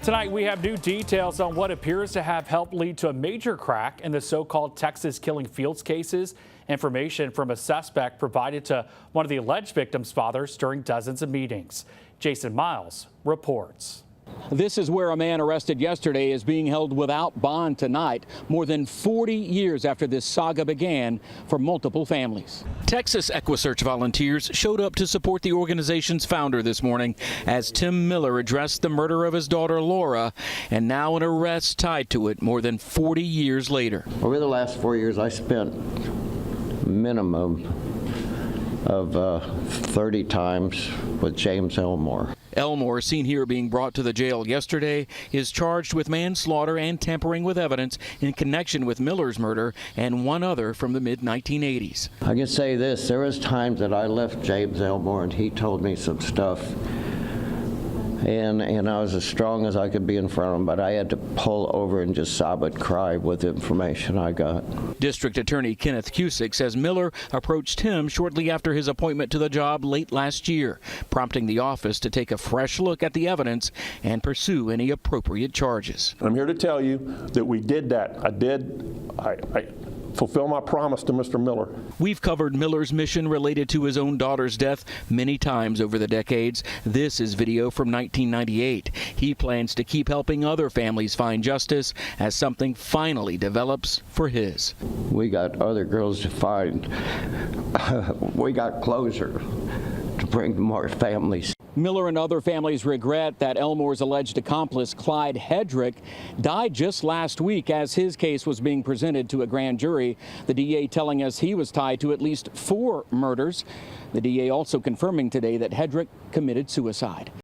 Tonight, we have new details on what appears to have helped lead to a major crack in the so-called Texas Killing Fields cases. Information from a suspect provided to one of the alleged victims' fathers during dozens of meetings. Jason Miles reports. This is where a man arrested yesterday is being held without bond tonight, more than 40 years after this saga began for multiple families. Texas EquiSearch volunteers showed up to support the organization's founder this morning as Tim Miller addressed the murder of his daughter Laura, and now an arrest tied to it more than 40 years later. Over the last 4 years, I spent minimum of 30 times with James Elmore. Elmore, seen here being brought to the jail yesterday, is charged with manslaughter and tampering with evidence in connection with Miller's murder and one other from the mid-1980s. I can say this, there was times that I left James Elmore and he told me some stuff, and I was as strong as I could be in front of him, but I had to pull over and just sob and cry with the information I got. District Attorney Kenneth Cusick says Miller approached him shortly after his appointment to the job late last year, prompting the office to take a fresh look at the evidence and pursue any appropriate charges. I'm here to tell you that we did that. I fulfill my promise to Mr. Miller. We've covered Miller's mission related to his own daughter's death many times over the decades. This is video from 1998. He plans to keep helping other families find justice as something finally develops for his. We got other girls to find. We got closure to bring to more families. Miller and other families regret that Elmore's alleged accomplice, Clyde Hedrick, died just last week as his case was being presented to a grand jury. The DA telling us he was tied to at least 4 murders. The DA also confirming today that Hedrick committed suicide.